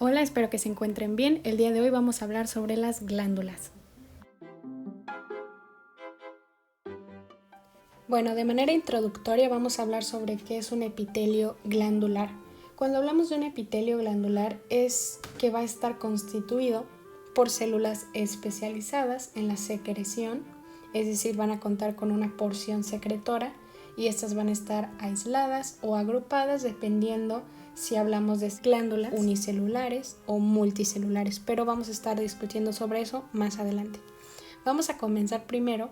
Hola, espero que se encuentren bien. El día de hoy vamos a hablar sobre las glándulas. Bueno, de manera introductoria vamos a hablar sobre qué es un epitelio glandular. Cuando hablamos de un epitelio glandular es que va a estar constituido por células especializadas en la secreción, es decir, van a contar con una porción secretora y estas van a estar aisladas o agrupadas dependiendo si hablamos de glándulas unicelulares o multicelulares, pero vamos a estar discutiendo sobre eso más adelante. Vamos a comenzar primero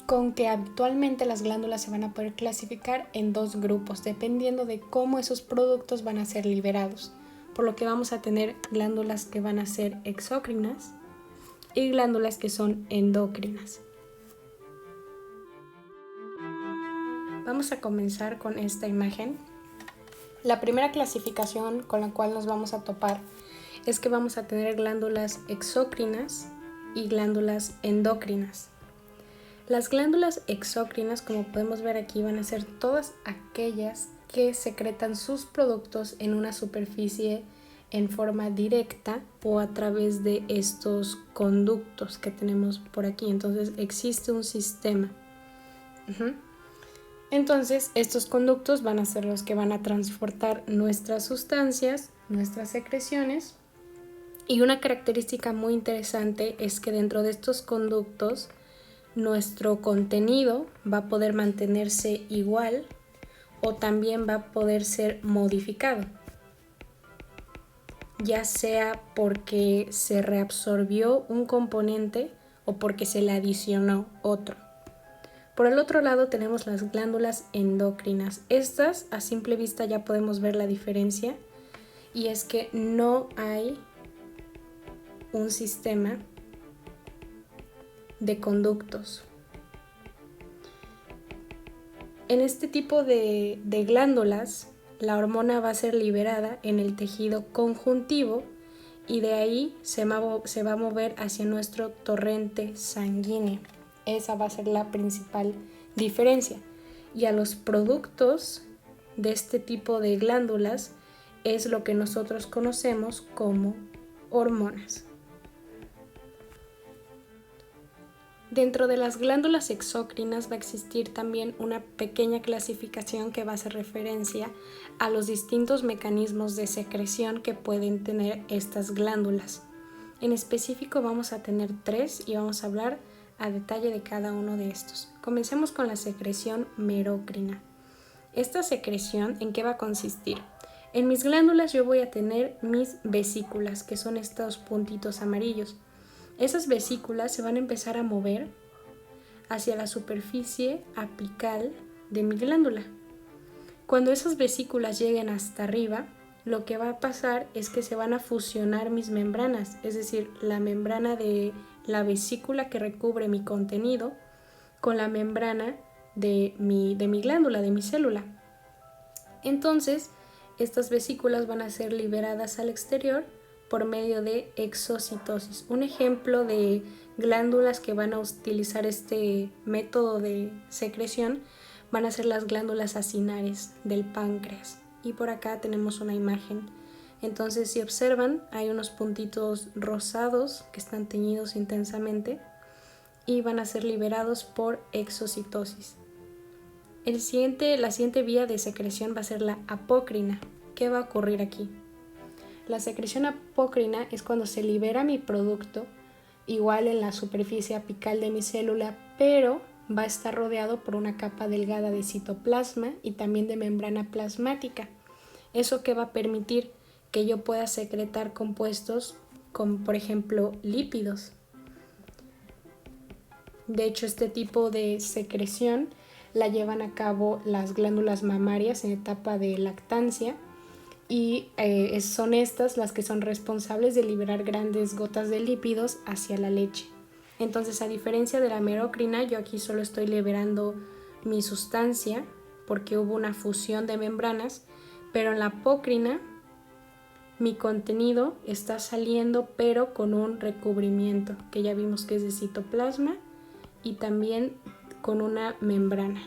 con que habitualmente las glándulas se van a poder clasificar en dos grupos, dependiendo de cómo esos productos van a ser liberados. Por lo que vamos a tener glándulas que van a ser exócrinas y glándulas que son endócrinas. Vamos a comenzar con esta imagen. La primera clasificación con la cual nos vamos a topar es que vamos a tener glándulas exócrinas y glándulas endócrinas. Las glándulas exócrinas, como podemos ver aquí, van a ser todas aquellas que secretan sus productos en una superficie en forma directa o a través de estos conductos que tenemos por aquí. Entonces existe un sistema. Entonces estos conductos van a ser los que van a transportar nuestras sustancias, nuestras secreciones. Y una característica muy interesante es que dentro de estos conductos nuestro contenido va a poder mantenerse igual o también va a poder ser modificado, ya sea porque se reabsorbió un componente o porque se le adicionó otro. Por el otro lado tenemos las glándulas endócrinas. Estas a simple vista ya podemos ver la diferencia y es que no hay un sistema de conductos. En este tipo de glándulas, la hormona va a ser liberada en el tejido conjuntivo y de ahí se va a mover hacia nuestro torrente sanguíneo. Esa va a ser la principal diferencia. Y a los productos de este tipo de glándulas es lo que nosotros conocemos como hormonas. Dentro de las glándulas exócrinas va a existir también una pequeña clasificación que va a hacer referencia a los distintos mecanismos de secreción que pueden tener estas glándulas. En específico vamos a tener 3 y vamos a hablar a detalle de cada uno de estos. Comencemos con la secreción merocrina. Esta secreción, ¿en qué va a consistir? En mis glándulas yo voy a tener mis vesículas, que son estos puntitos amarillos. Esas vesículas se van a empezar a mover hacia la superficie apical de mi glándula. Cuando esas vesículas lleguen hasta arriba, lo que va a pasar es que se van a fusionar mis membranas, es decir, la membrana de la vesícula que recubre mi contenido con la membrana de mi glándula, de mi célula. Entonces, estas vesículas van a ser liberadas al exterior por medio de exocitosis. Un ejemplo de glándulas que van a utilizar este método de secreción van a ser las glándulas acinares del páncreas. Y por acá tenemos una imagen. Entonces, si observan, hay unos puntitos rosados que están teñidos intensamente y van a ser liberados por exocitosis. La siguiente vía de secreción va a ser la apócrina. ¿Qué va a ocurrir aquí? La secreción apócrina es cuando se libera mi producto, igual en la superficie apical de mi célula, pero va a estar rodeado por una capa delgada de citoplasma y también de membrana plasmática. Eso que va a permitir que yo pueda secretar compuestos como por ejemplo lípidos. De hecho, este tipo de secreción la llevan a cabo las glándulas mamarias en etapa de lactancia y son estas las que son responsables de liberar grandes gotas de lípidos hacia la leche. Entonces, a diferencia de la merocrina, yo aquí solo estoy liberando mi sustancia porque hubo una fusión de membranas, pero en la apócrina mi contenido está saliendo pero con un recubrimiento que ya vimos que es de citoplasma y también con una membrana.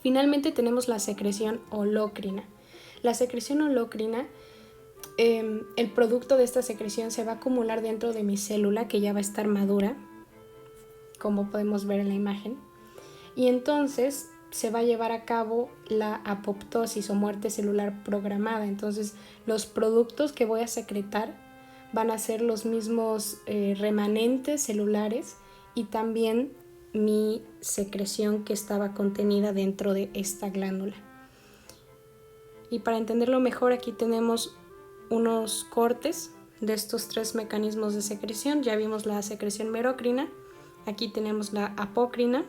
Finalmente tenemos la secreción holócrina. La secreción holócrina el producto de esta secreción se va a acumular dentro de mi célula, que ya va a estar madura, como podemos ver en la imagen, y entonces se va a llevar a cabo la apoptosis o muerte celular programada. Entonces los productos que voy a secretar van a ser los mismos remanentes celulares y también mi secreción que estaba contenida dentro de esta glándula. Y para entenderlo mejor, aquí tenemos unos cortes de estos 3 mecanismos de secreción. Ya vimos la secreción merocrina, aquí tenemos la apocrina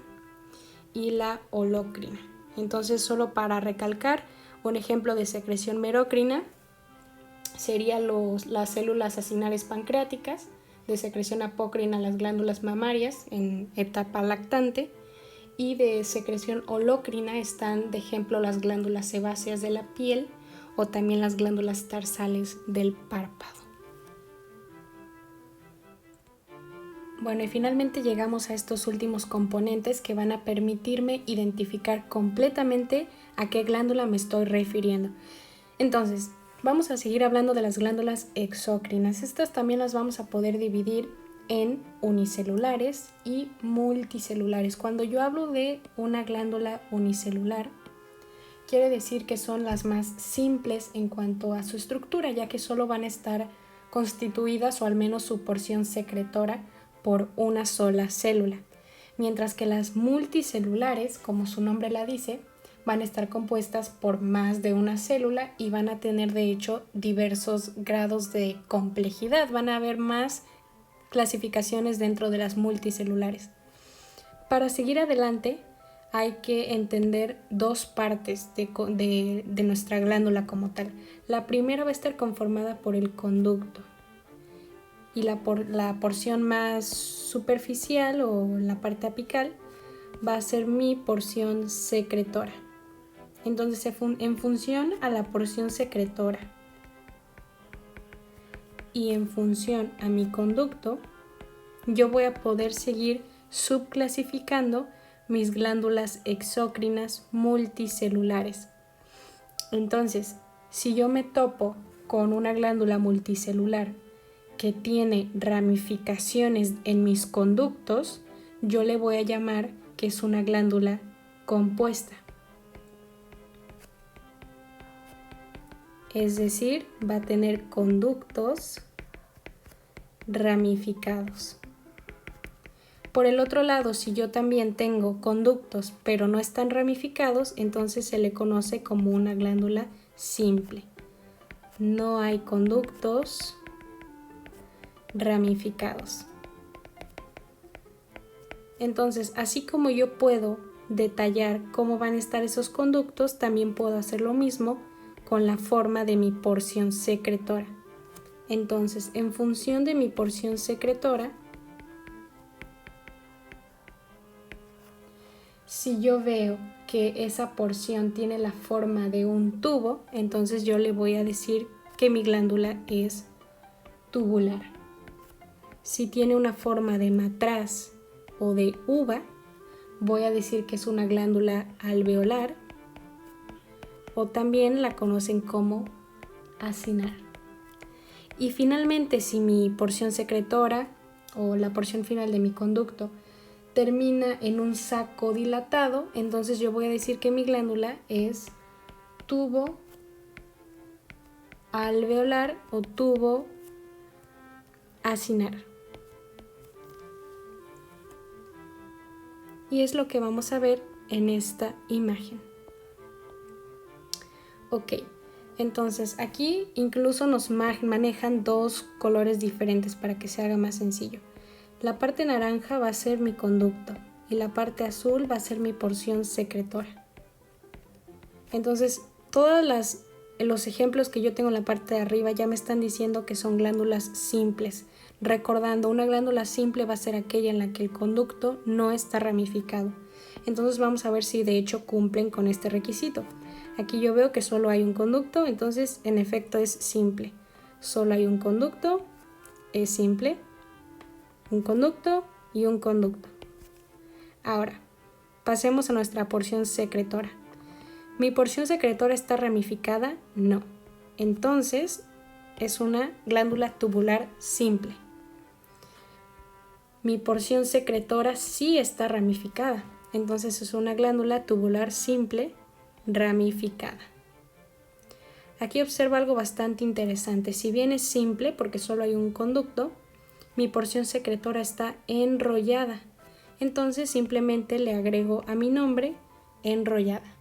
y la holocrina. Entonces, solo para recalcar, un ejemplo de secreción merocrina sería las células acinares pancreáticas, de secreción apócrina las glándulas mamarias en etapa lactante, y de secreción holocrina están de ejemplo las glándulas sebáceas de la piel o también las glándulas tarsales del párpado. Bueno, y finalmente llegamos a estos últimos componentes que van a permitirme identificar completamente a qué glándula me estoy refiriendo. Entonces, vamos a seguir hablando de las glándulas exócrinas. Estas también las vamos a poder dividir en unicelulares y multicelulares. Cuando yo hablo de una glándula unicelular, quiere decir que son las más simples en cuanto a su estructura, ya que solo van a estar constituidas, o al menos su porción secretora, por una sola célula, mientras que las multicelulares, como su nombre la dice, van a estar compuestas por más de una célula y van a tener de hecho diversos grados de complejidad. Van a haber más clasificaciones dentro de las multicelulares. Para seguir adelante hay que entender 2 partes de nuestra glándula como tal. La primera va a estar conformada por el conducto y la porción más superficial o la parte apical va a ser mi porción secretora. Entonces, en función a la porción secretora y en función a mi conducto, yo voy a poder seguir subclasificando mis glándulas exócrinas multicelulares. Entonces, si yo me topo con una glándula multicelular que tiene ramificaciones en mis conductos, yo le voy a llamar que es una glándula compuesta. Es decir, va a tener conductos ramificados. Por el otro lado, si yo también tengo conductos pero no están ramificados, entonces se le conoce como una glándula simple. No hay conductos ramificados. Entonces, así como yo puedo detallar cómo van a estar esos conductos, también puedo hacer lo mismo con la forma de mi porción secretora. Entonces, en función de mi porción secretora, si yo veo que esa porción tiene la forma de un tubo, entonces yo le voy a decir que mi glándula es tubular. Si tiene una forma de matraz o de uva, voy a decir que es una glándula alveolar, o también la conocen como acinar. Y finalmente, si mi porción secretora o la porción final de mi conducto termina en un saco dilatado, entonces yo voy a decir que mi glándula es tubo alveolar o tubo acinar. Y es lo que vamos a ver en esta imagen. Ok, entonces aquí incluso nos manejan 2 colores diferentes para que se haga más sencillo. La parte naranja va a ser mi conducto y la parte azul va a ser mi porción secretora. Entonces, todos los ejemplos que yo tengo en la parte de arriba ya me están diciendo que son glándulas simples. Recordando, una glándula simple va a ser aquella en la que el conducto no está ramificado. Entonces vamos a ver si de hecho cumplen con este requisito. Aquí yo veo que solo hay un conducto, entonces en efecto es simple. Solo hay un conducto, es simple. Un conducto y un conducto. Ahora, pasemos a nuestra porción secretora. ¿Mi porción secretora está ramificada? No. Entonces, es una glándula tubular simple. Mi porción secretora sí está ramificada, entonces es una glándula tubular simple ramificada. Aquí observo algo bastante interesante. Si bien es simple porque solo hay un conducto, mi porción secretora está enrollada. Entonces simplemente le agrego a mi nombre enrollada.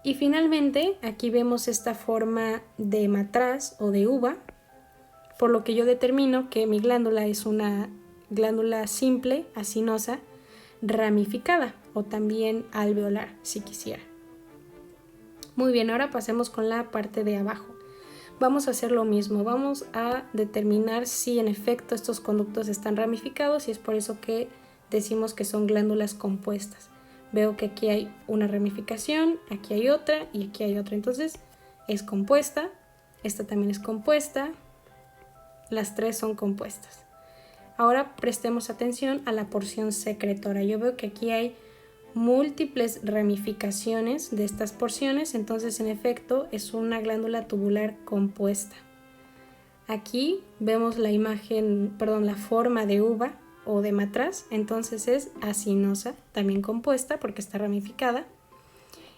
Y finalmente aquí vemos esta forma de matraz o de uva, por lo que yo determino que mi glándula es una glándula simple, acinosa, ramificada o también alveolar si quisiera. Muy bien, ahora pasemos con la parte de abajo. Vamos a hacer lo mismo, vamos a determinar si en efecto estos conductos están ramificados y es por eso que decimos que son glándulas compuestas. Veo que aquí hay una ramificación, aquí hay otra y aquí hay otra, entonces es compuesta, esta también es compuesta, las tres son compuestas. Ahora prestemos atención a la porción secretora. Yo veo que aquí hay múltiples ramificaciones de estas porciones, entonces en efecto es una glándula tubular compuesta. Aquí vemos la la forma de uva o de matraz, entonces es acinosa, también compuesta porque está ramificada.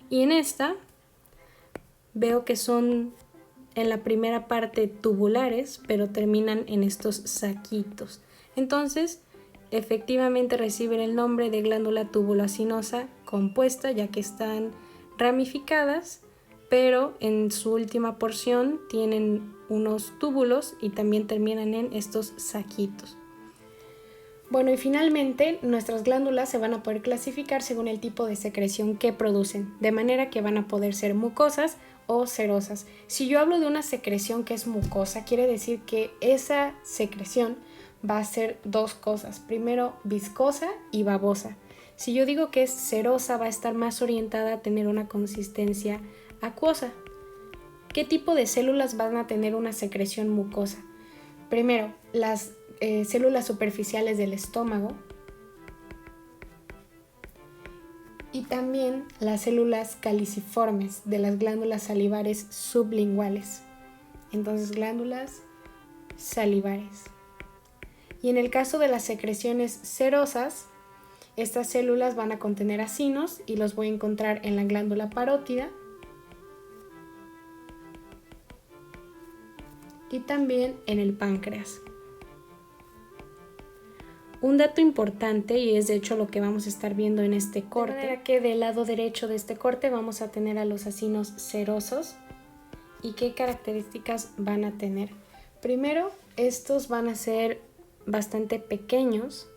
Y en esta veo que son en la primera parte tubulares, pero terminan en estos saquitos. Entonces, efectivamente reciben el nombre de glándula tubulacinosa compuesta, ya que están ramificadas, pero en su última porción tienen unos túbulos y también terminan en estos saquitos. Bueno, y finalmente nuestras glándulas se van a poder clasificar según el tipo de secreción que producen, de manera que van a poder ser mucosas o serosas. Si yo hablo de una secreción que es mucosa, quiere decir que esa secreción va a ser dos cosas. Primero, viscosa y babosa. Si yo digo que es serosa, va a estar más orientada a tener una consistencia acuosa. ¿Qué tipo de células van a tener una secreción mucosa? Primero, las células superficiales del estómago y también las células caliciformes de las glándulas salivares sublinguales. Entonces, glándulas salivares. Y en el caso de las secreciones serosas, estas células van a contener acinos y los voy a encontrar en la glándula parótida y también en el páncreas. Un dato importante, y es de hecho lo que vamos a estar viendo en este corte, de manera que del lado derecho de este corte vamos a tener a los acinos serosos. ¿Y qué características van a tener? Primero, estos van a ser bastante pequeños.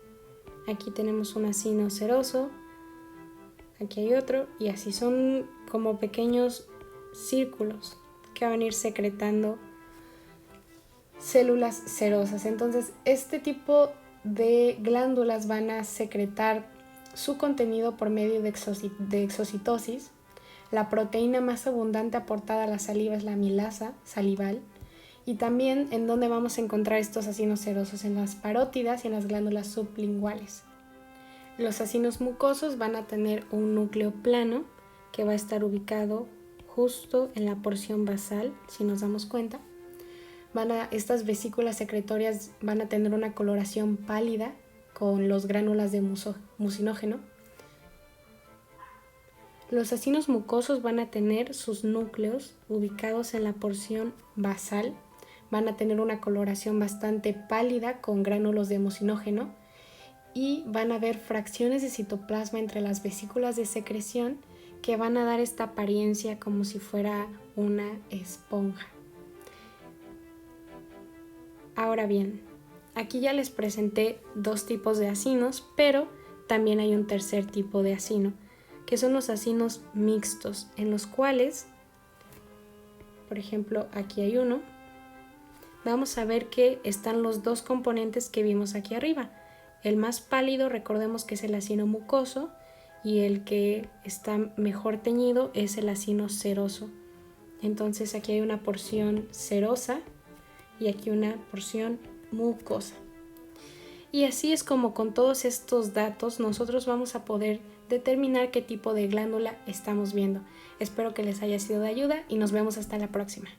Aquí tenemos un acino seroso, aquí hay otro, y así son como pequeños círculos que van a ir secretando células serosas. Entonces, este tipo de glándulas van a secretar su contenido por medio de exocitosis. La proteína más abundante aportada a la saliva es la amilasa salival. Y también en donde vamos a encontrar estos acinos serosos, en las parótidas y en las glándulas sublinguales. Los acinos mucosos van a tener un núcleo plano que va a estar ubicado justo en la porción basal, si nos damos cuenta. Estas vesículas secretorias van a tener una coloración pálida con los gránulas de mucinógeno. Los acinos mucosos van a tener sus núcleos ubicados en la porción basal, van a tener una coloración bastante pálida con gránulos de mucinógeno y van a haber fracciones de citoplasma entre las vesículas de secreción que van a dar esta apariencia como si fuera una esponja. Ahora bien, aquí ya les presenté dos tipos de acinos, pero también hay un tercer tipo de acino, que son los acinos mixtos, en los cuales, por ejemplo, aquí hay uno. Vamos a ver que están los dos componentes que vimos aquí arriba. El más pálido, recordemos que es el acino mucoso, y el que está mejor teñido es el acino seroso. Entonces aquí hay una porción serosa y aquí una porción mucosa. Y así es como con todos estos datos nosotros vamos a poder determinar qué tipo de glándula estamos viendo. Espero que les haya sido de ayuda y nos vemos hasta la próxima.